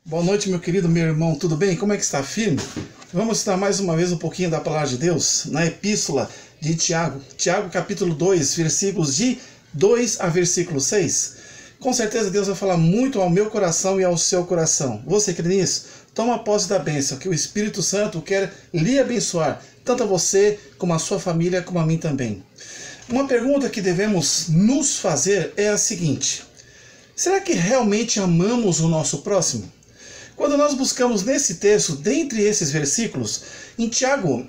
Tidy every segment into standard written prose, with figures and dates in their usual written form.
Boa noite, meu querido, meu irmão, tudo bem? Como é que está? Firme? Vamos estudar mais uma vez um pouquinho da palavra de Deus na epístola de Tiago. Tiago capítulo 2, versículos de 2 a versículo 6. Com certeza Deus vai falar muito ao meu coração e ao seu coração. Você crê nisso? Toma posse da bênção, que o Espírito Santo quer lhe abençoar, tanto a você, como a sua família, como a mim também. Uma pergunta que devemos nos fazer é a seguinte: será que realmente amamos o nosso próximo? Quando nós buscamos nesse texto, dentre esses versículos, em Tiago,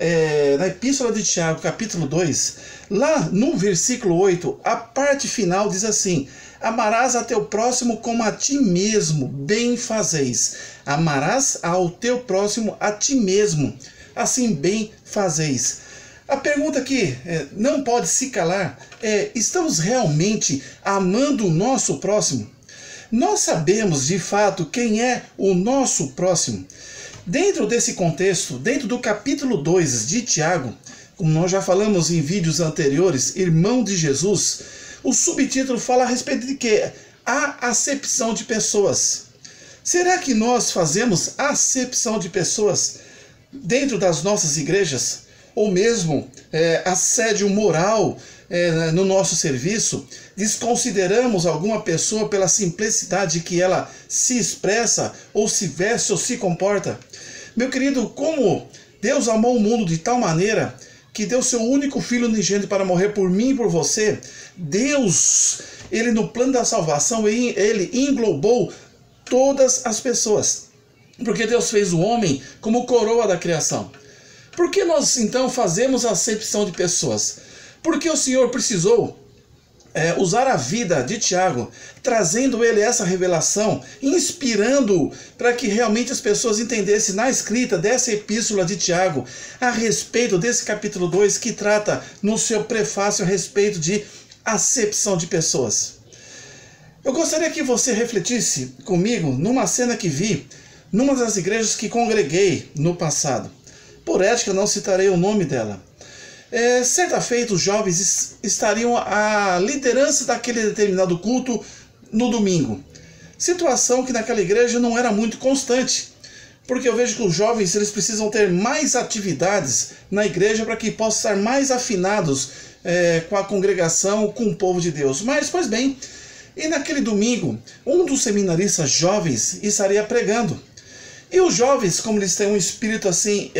na Epístola de Tiago, capítulo 2, lá no versículo 8, a parte final diz assim: amarás a teu próximo como a ti mesmo, bem fazeis. Amarás ao teu próximo a ti mesmo, assim bem fazeis. A pergunta que não pode se calar é: estamos realmente amando o nosso próximo? Nós sabemos de fato quem é o nosso próximo. Dentro desse contexto, dentro do capítulo 2 de Tiago, como nós já falamos em vídeos anteriores, irmão de Jesus, o subtítulo fala a respeito de quê? A acepção de pessoas. Será que nós fazemos acepção de pessoas dentro das nossas igrejas? Ou mesmo assédio moral no nosso serviço? Desconsideramos alguma pessoa pela simplicidade que ela se expressa, ou se veste, ou se comporta? Meu querido, como Deus amou o mundo de tal maneira que deu seu único filho unigênito para morrer por mim e por você, Deus, ele no plano da salvação, ele englobou todas as pessoas, porque Deus fez o homem como coroa da criação. Por que nós então fazemos acepção de pessoas? Porque o Senhor precisou usar a vida de Tiago, trazendo ele essa revelação, inspirando para que realmente as pessoas entendessem na escrita dessa epístola de Tiago, a respeito desse capítulo 2, que trata no seu prefácio a respeito de acepção de pessoas. Eu gostaria que você refletisse comigo numa cena que vi numa das igrejas que congreguei no passado. Por ética, não citarei o nome dela. Certa feita, os jovens estariam à liderança daquele determinado culto no domingo. Situação que naquela igreja não era muito constante, porque eu vejo que os jovens eles precisam ter mais atividades na igreja para que possam estar mais afinados com a congregação, com o povo de Deus. Mas, pois bem, e naquele domingo, um dos seminaristas jovens estaria pregando. E os jovens, como eles têm um espírito assim,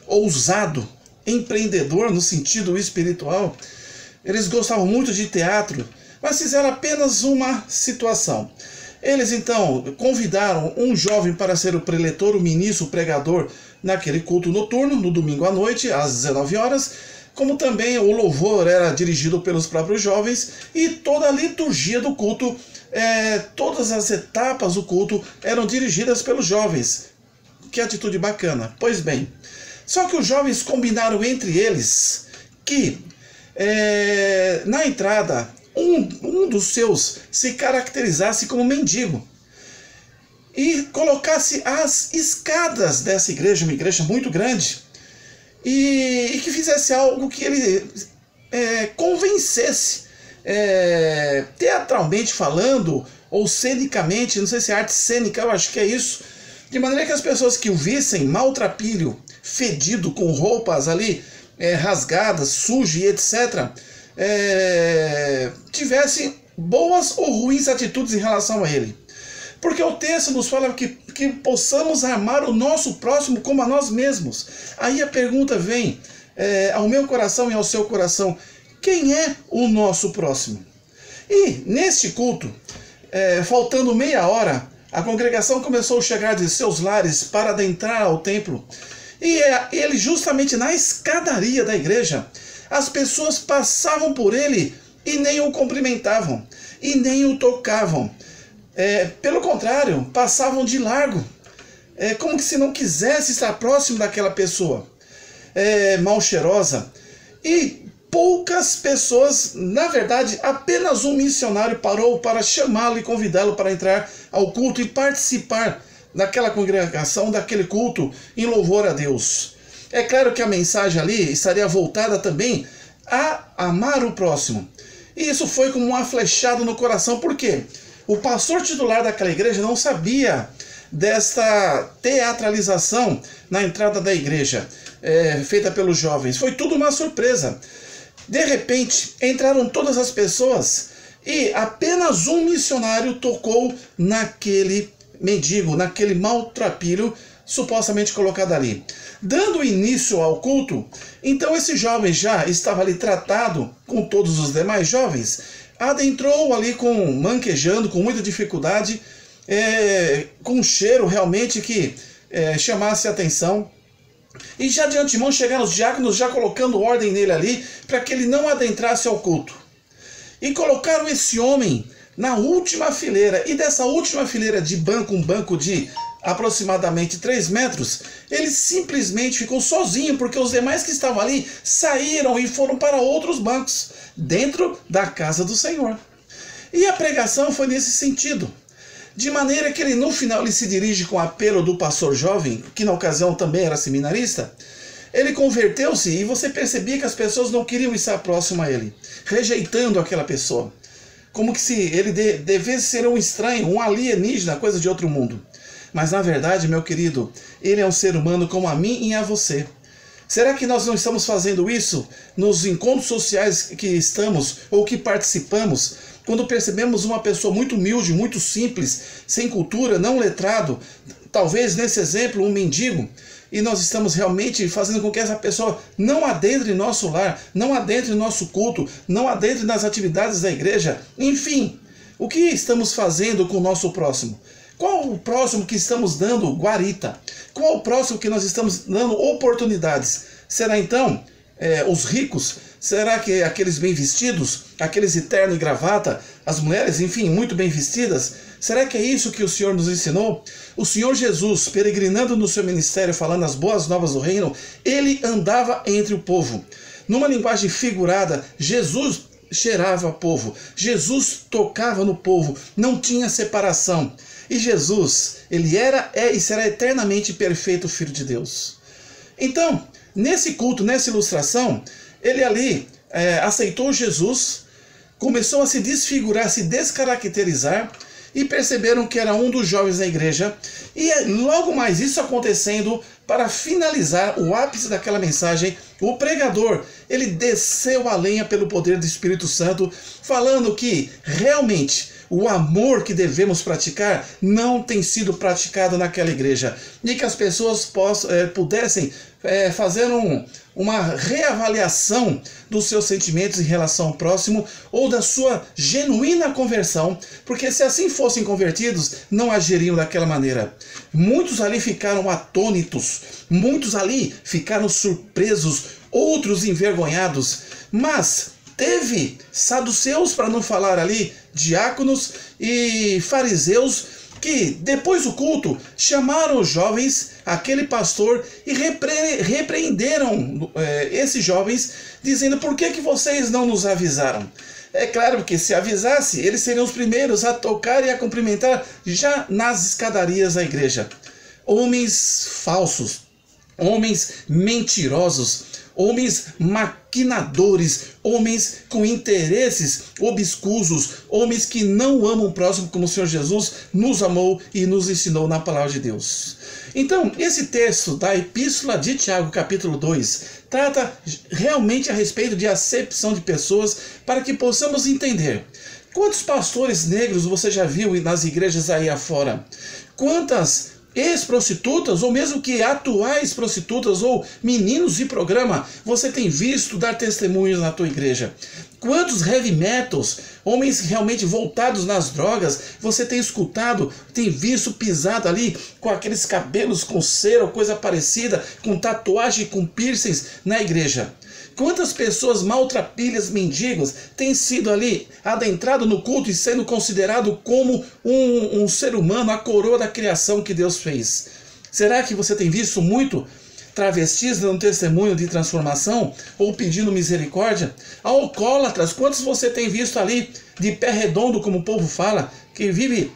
ousado, empreendedor no sentido espiritual, eles gostavam muito de teatro, mas fizeram apenas uma situação. Eles então convidaram um jovem para ser o preletor, o ministro, o pregador naquele culto noturno, no domingo à noite, às 19 horas, como também o louvor era dirigido pelos próprios jovens e toda a liturgia do culto, todas as etapas do culto eram dirigidas pelos jovens. Que atitude bacana. Pois bem, só que os jovens combinaram entre eles que na entrada um dos seus se caracterizasse como mendigo e colocasse as escadas dessa igreja, uma igreja muito grande, e que fizesse algo que ele convencesse, teatralmente falando, ou cenicamente, não sei se é arte cênica, eu acho que é isso, de maneira que as pessoas que o vissem maltrapilho, fedido, com roupas ali rasgadas, sujo e etc., tivessem boas ou ruins atitudes em relação a ele. Porque o texto nos fala que possamos amar o nosso próximo como a nós mesmos. Aí a pergunta vem ao meu coração e ao seu coração: quem é o nosso próximo? E neste culto, faltando meia hora, a congregação começou a chegar de seus lares para adentrar ao templo. E ele, justamente na escadaria da igreja, as pessoas passavam por ele e nem o cumprimentavam, e nem o tocavam. Pelo contrário, passavam de largo, como que se não quisesse estar próximo daquela pessoa mal cheirosa. E poucas pessoas, na verdade, apenas um missionário parou para chamá-lo e convidá-lo para entrar ao culto e participar daquela congregação, daquele culto em louvor a Deus. É claro que a mensagem ali estaria voltada também a amar o próximo. E isso foi como uma flechada no coração, por quê? O pastor titular daquela igreja não sabia desta teatralização na entrada da igreja, feita pelos jovens. Foi tudo uma surpresa. De repente, entraram todas as pessoas e apenas um missionário tocou naquele mendigo, naquele maltrapilho supostamente colocado ali. Dando início ao culto, então esse jovem já estava ali tratado com todos os demais jovens, adentrou ali manquejando, com muita dificuldade, com um cheiro realmente que chamasse a atenção. E já de antemão chegaram os diáconos já colocando ordem nele ali, para que ele não adentrasse ao culto. E colocaram esse homem na última fileira, e dessa última fileira de banco, um banco de aproximadamente 3 metros, ele simplesmente ficou sozinho, porque os demais que estavam ali saíram e foram para outros bancos, dentro da casa do Senhor. E a pregação foi nesse sentido. De maneira que ele, no final, ele se dirige com o apelo do pastor jovem, que na ocasião também era seminarista. Ele converteu-se e você percebia que as pessoas não queriam estar próximo a ele, rejeitando aquela pessoa. Como que se ele devesse ser um estranho, um alienígena, coisa de outro mundo. Mas na verdade, meu querido, ele é um ser humano como a mim e a você. Será que nós não estamos fazendo isso nos encontros sociais que estamos ou que participamos, quando percebemos uma pessoa muito humilde, muito simples, sem cultura, não letrado, talvez nesse exemplo um mendigo, e nós estamos realmente fazendo com que essa pessoa não adentre em nosso lar, não adentre em nosso culto, não adentre nas atividades da igreja? Enfim, o que estamos fazendo com o nosso próximo? Qual o próximo que estamos dando guarita? Qual o próximo que nós estamos dando oportunidades? Será então os ricos? Será que aqueles bem vestidos, aqueles de terno e gravata, as mulheres, enfim, muito bem vestidas? Será que é isso que o Senhor nos ensinou? O Senhor Jesus, peregrinando no seu ministério, falando as boas novas do reino, ele andava entre o povo. Numa linguagem figurada, Jesus cheirava o povo, Jesus tocava no povo, não tinha separação. E Jesus, ele era, é e será eternamente perfeito Filho de Deus. Então, nesse culto, nessa ilustração, ele ali aceitou Jesus, começou a se desfigurar, se descaracterizar, e perceberam que era um dos jovens da igreja. E logo mais isso acontecendo, para finalizar o ápice daquela mensagem, o pregador, ele desceu a lenha pelo poder do Espírito Santo, falando que realmente o amor que devemos praticar não tem sido praticado naquela igreja, e que as pessoas pudessem fazer uma reavaliação dos seus sentimentos em relação ao próximo, ou da sua genuína conversão, porque se assim fossem convertidos, não agiriam daquela maneira. Muitos ali ficaram atônitos, muitos ali ficaram surpresos, outros envergonhados, mas teve saduceus, para não falar ali, diáconos e fariseus, que depois do culto chamaram os jovens, aquele pastor, e repreenderam esses jovens, dizendo: por que vocês não nos avisaram? É claro que se avisasse, eles seriam os primeiros a tocar e a cumprimentar já nas escadarias da igreja. Homens falsos, homens mentirosos, homens maquinadores, homens com interesses obscusos, homens que não amam o próximo como o Senhor Jesus nos amou e nos ensinou na palavra de Deus. Então, esse texto da Epístola de Tiago, capítulo 2, trata realmente a respeito de acepção de pessoas, para que possamos entender. Quantos pastores negros você já viu nas igrejas aí afora? Quantas ex-prostitutas, ou mesmo que atuais prostitutas, ou meninos de programa, você tem visto dar testemunhos na tua igreja? Quantos heavy metals, homens realmente voltados nas drogas, você tem escutado, tem visto pisado ali, com aqueles cabelos com cera ou coisa parecida, com tatuagem, com piercings na igreja? Quantas pessoas maltrapilhas, mendigos, têm sido ali adentrado no culto e sendo considerado como um ser humano, a coroa da criação que Deus fez? Será que você tem visto muito travestis dando testemunho de transformação ou pedindo misericórdia? Alcoólatras, quantos você tem visto ali de pé redondo, como o povo fala, que vive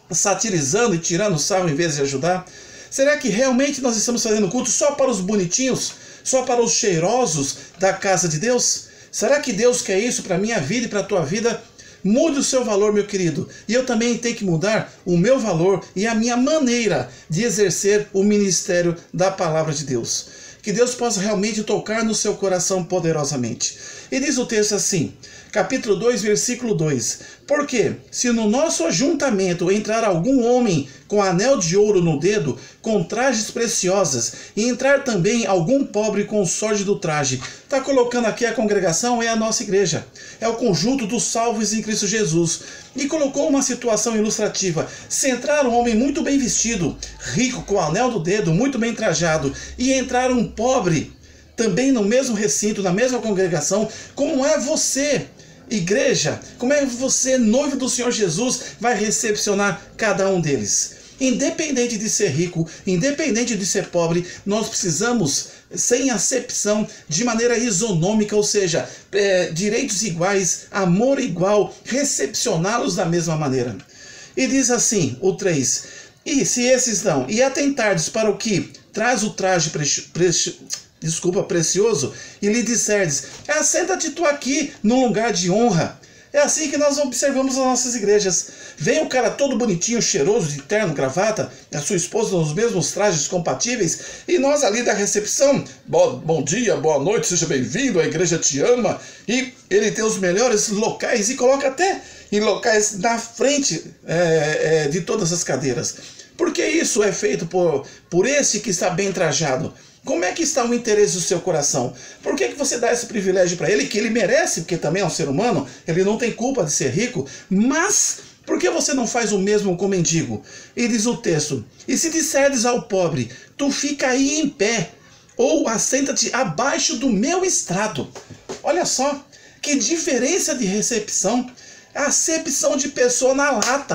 satirizando e tirando sarro em vez de ajudar? Será que realmente nós estamos fazendo culto só para os bonitinhos? Só para os cheirosos da casa de Deus? Será que Deus quer isso para a minha vida e para a tua vida? Mude o seu valor, meu querido. E eu também tenho que mudar o meu valor e a minha maneira de exercer o ministério da palavra de Deus. Que Deus possa realmente tocar no seu coração poderosamente. E diz o texto assim, capítulo 2, versículo 2. Porque se no nosso ajuntamento entrar algum homem com anel de ouro no dedo, com trajes preciosas, e entrar também algum pobre com sorte do traje. Está colocando aqui a congregação, é a nossa igreja. É o conjunto dos salvos em Cristo Jesus. E colocou uma situação ilustrativa. Se entrar um homem muito bem vestido, rico, com anel no dedo, muito bem trajado, e entrar um pobre, também no mesmo recinto, na mesma congregação, como é você, igreja, como é você, noivo do Senhor Jesus, vai recepcionar cada um deles? Independente de ser rico, independente de ser pobre, nós precisamos, sem acepção, de maneira isonômica, ou seja, direitos iguais, amor igual, recepcioná-los da mesma maneira. E diz assim, o 3, e se esses não, e atentardes para o que traz o traje precioso, e lhe disserdes, assenta-te tu aqui num lugar de honra. É assim que nós observamos as nossas igrejas. Vem o cara todo bonitinho, cheiroso, de terno, gravata, a sua esposa nos mesmos trajes compatíveis, e nós ali da recepção, bom dia, boa noite, seja bem-vindo, a igreja te ama, e ele tem os melhores locais, e coloca até em locais na frente de todas as cadeiras. Porque isso é feito por esse que está bem trajado. Como é que está o interesse do seu coração? Por que você dá esse privilégio para ele, que ele merece, porque também é um ser humano, ele não tem culpa de ser rico, mas por que você não faz o mesmo com o mendigo? E diz o texto, e se disserdes ao pobre, tu fica aí em pé, ou assenta-te abaixo do meu estrado. Olha só, que diferença de recepção, a acepção de pessoa na lata,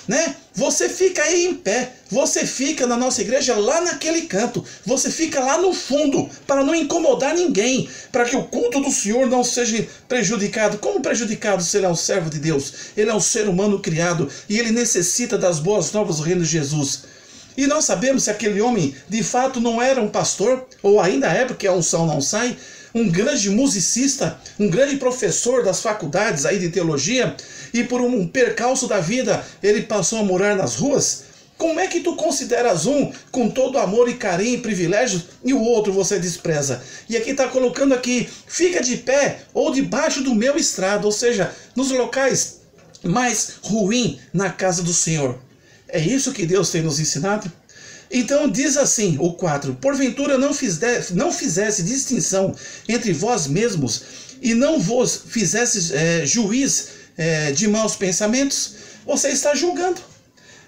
né? Você fica aí em pé, você fica na nossa igreja lá naquele canto, você fica lá no fundo, para não incomodar ninguém, para que o culto do Senhor não seja prejudicado. Como prejudicado se ele é um servo de Deus? Ele é um ser humano criado e ele necessita das boas novas do reino de Jesus. E nós sabemos que aquele homem de fato não era um pastor, ou ainda é, porque a unção não sai, um grande musicista, um grande professor das faculdades aí de teologia, e por um percalço da vida ele passou a morar nas ruas. Como é que tu consideras um com todo amor e carinho e privilégio e o outro você despreza? E aqui está colocando aqui, fica de pé ou debaixo do meu estrado, ou seja, nos locais mais ruins na casa do Senhor. É isso que Deus tem nos ensinado? Então diz assim, o 4, porventura não fizesse distinção entre vós mesmos e não vos fizesse juiz de maus pensamentos? Você está julgando.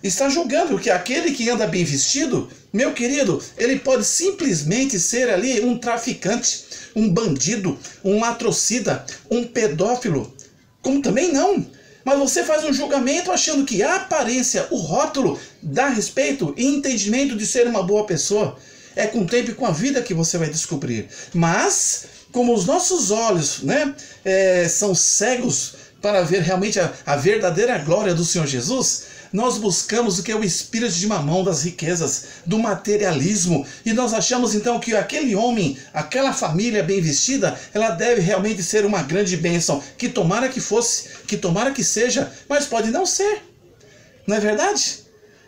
Está julgando que aquele que anda bem vestido, meu querido, ele pode simplesmente ser ali um traficante, um bandido, um latrocida, um pedófilo. Como também não. Mas você faz um julgamento achando que a aparência, o rótulo, dá respeito e entendimento de ser uma boa pessoa. É com o tempo e com a vida que você vai descobrir. Mas, como os nossos olhos, né, são cegos para ver realmente a verdadeira glória do Senhor Jesus, nós buscamos o que é o espírito de mamão das riquezas, do materialismo, e nós achamos então que aquele homem, aquela família bem vestida, ela deve realmente ser uma grande bênção, que tomara que fosse, que tomara que seja, mas pode não ser, não é verdade?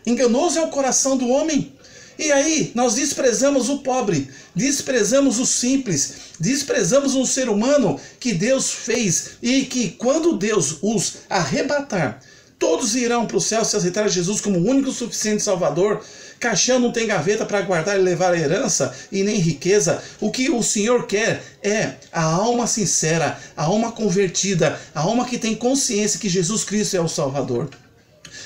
Enganoso é o coração do homem. E aí nós desprezamos o pobre, desprezamos o simples, desprezamos um ser humano que Deus fez e que quando Deus os arrebatar, todos irão para o céu se aceitar Jesus como o único suficiente Salvador. Caixão não tem gaveta para guardar e levar a herança e nem riqueza. O que o Senhor quer é a alma sincera, a alma convertida, a alma que tem consciência que Jesus Cristo é o Salvador.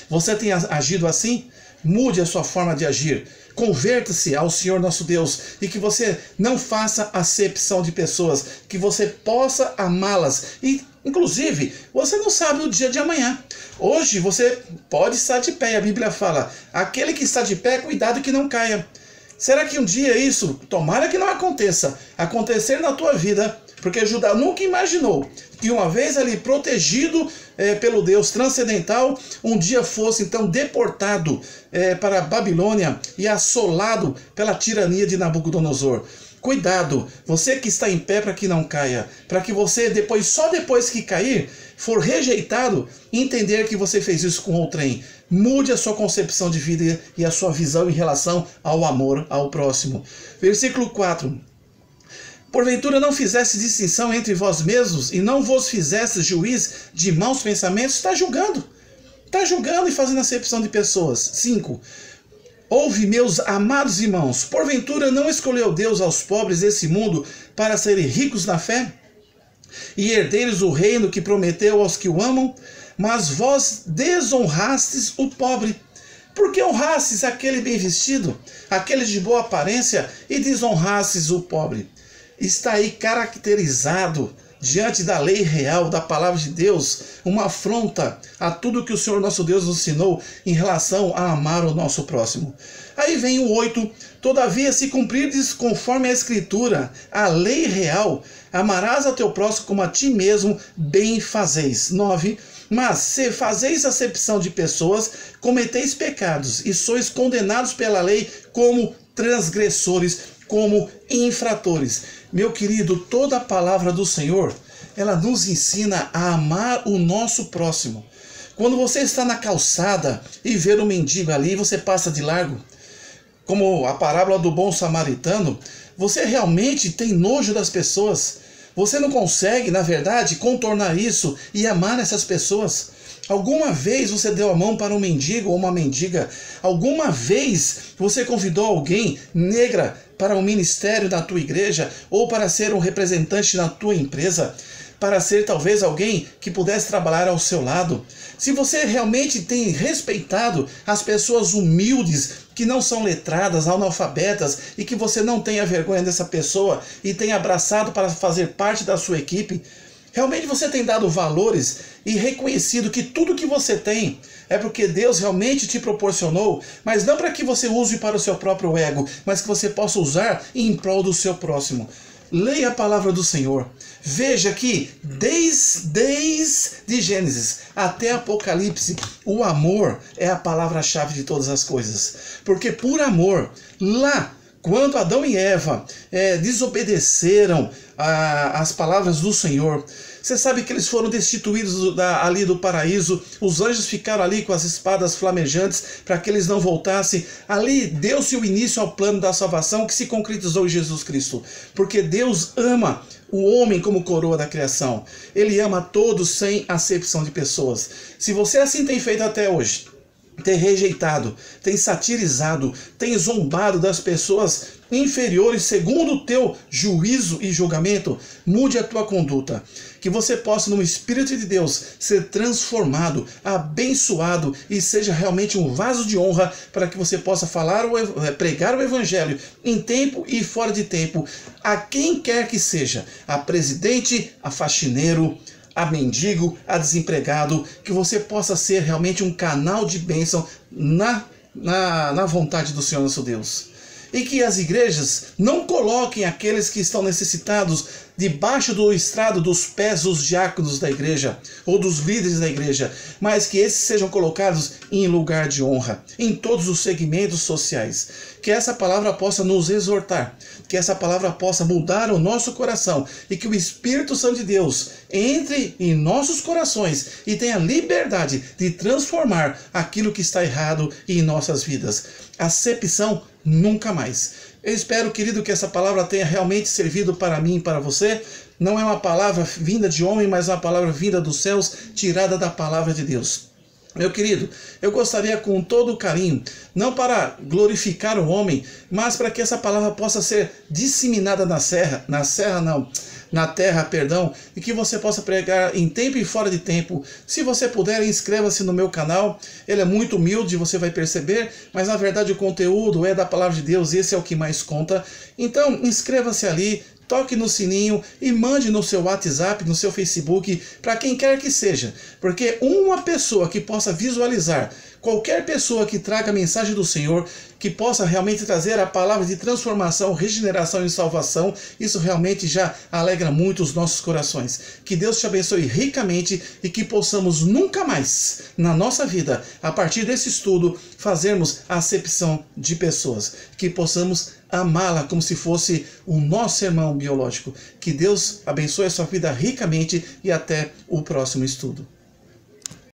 Você tem agido assim? Mude a sua forma de agir. Converta-se ao Senhor nosso Deus e que você não faça acepção de pessoas, que você possa amá-las. E, inclusive, você não sabe o dia de amanhã. Hoje você pode estar de pé, a Bíblia fala, aquele que está de pé, cuidado que não caia. Será que um dia isso, tomara que não aconteça, acontecer na tua vida, Porque Judá nunca imaginou que uma vez ali protegido pelo Deus transcendental, um dia fosse então deportado para a Babilônia e assolado pela tirania de Nabucodonosor. Cuidado, você que está em pé para que não caia, para que você só depois que cair, for rejeitado, entender que você fez isso com outrem. Mude a sua concepção de vida e a sua visão em relação ao amor ao próximo. Versículo 4. Porventura não fizesse distinção entre vós mesmos e não vos fizesse juiz de maus pensamentos? Está julgando e fazendo acepção de pessoas. 5. Ouve, meus amados irmãos, porventura não escolheu Deus aos pobres desse mundo para serem ricos na fé e herdeiros do reino que prometeu aos que o amam? Mas vós desonrastes o pobre. Por que honrastes aquele bem vestido, aquele de boa aparência, e desonrastes o pobre? Está aí caracterizado, diante da lei real, da palavra de Deus, uma afronta a tudo que o Senhor nosso Deus nos ensinou em relação a amar o nosso próximo. Aí vem o 8. Todavia, se cumprirdes conforme a Escritura, a lei real, amarás a teu próximo como a ti mesmo, bem fazeis. 9. Mas se fazeis acepção de pessoas, cometeis pecados e sois condenados pela lei como transgressores, como infratores. Meu querido, toda a palavra do Senhor, ela nos ensina a amar o nosso próximo. Quando você está na calçada e vê um mendigo ali, você passa de largo, como a parábola do bom samaritano, você realmente tem nojo das pessoas. Você não consegue, na verdade, contornar isso e amar essas pessoas. Alguma vez você deu a mão para um mendigo ou uma mendiga? Alguma vez você convidou alguém negra para um ministério da tua igreja ou para ser um representante na tua empresa? Para ser talvez alguém que pudesse trabalhar ao seu lado? Se você realmente tem respeitado as pessoas humildes, que não são letradas, analfabetas, e que você não tenha vergonha dessa pessoa e tem abraçado para fazer parte da sua equipe, realmente você tem dado valores e reconhecido que tudo que você tem é porque Deus realmente te proporcionou, mas não para que você use para o seu próprio ego, mas que você possa usar em prol do seu próximo. Leia a palavra do Senhor. Veja que desde Gênesis até Apocalipse, o amor é a palavra-chave de todas as coisas. Porque por amor, lá, quando Adão e Eva desobedeceram às palavras do Senhor, você sabe que eles foram destituídos ali do paraíso, os anjos ficaram ali com as espadas flamejantes para que eles não voltassem. Ali deu-se o início ao plano da salvação que se concretizou em Jesus Cristo. Porque Deus ama o homem como coroa da criação. Ele ama todos sem acepção de pessoas. Se você assim tem feito até hoje, tem rejeitado, tem satirizado, tem zombado das pessoas inferiores segundo o teu juízo e julgamento, mude a tua conduta. Que você possa, no Espírito de Deus, ser transformado, abençoado e seja realmente um vaso de honra para que você possa pregar o Evangelho em tempo e fora de tempo, a quem quer que seja, a presidente, a faxineiro, a mendigo, a desempregado, que você possa ser realmente um canal de bênção na vontade do Senhor nosso Deus. E que as igrejas não coloquem aqueles que estão necessitados debaixo do estrado dos pés dos diáconos da igreja ou dos líderes da igreja, mas que esses sejam colocados em lugar de honra, em todos os segmentos sociais. Que essa palavra possa nos exortar, que essa palavra possa mudar o nosso coração e que o Espírito Santo de Deus entre em nossos corações e tenha liberdade de transformar aquilo que está errado em nossas vidas. Acepção nunca mais. Eu espero, querido, que essa palavra tenha realmente servido para mim e para você. Não é uma palavra vinda de homem, mas uma palavra vinda dos céus, tirada da palavra de Deus. Meu querido, eu gostaria com todo o carinho, não para glorificar o homem, mas para que essa palavra possa ser disseminada na terra, e que você possa pregar em tempo e fora de tempo. Se você puder, inscreva-se no meu canal. Ele é muito humilde, você vai perceber, mas na verdade o conteúdo é da palavra de Deus, e esse é o que mais conta. Então, inscreva-se ali, toque no sininho e mande no seu WhatsApp, no seu Facebook, para quem quer que seja. Porque uma pessoa que possa visualizar qualquer pessoa que traga a mensagem do Senhor, que possa realmente trazer a palavra de transformação, regeneração e salvação, isso realmente já alegra muito os nossos corações. Que Deus te abençoe ricamente e que possamos nunca mais, na nossa vida, a partir desse estudo, fazermos acepção de pessoas. Que possamos amá-la como se fosse o nosso irmão biológico. Que Deus abençoe a sua vida ricamente e até o próximo estudo.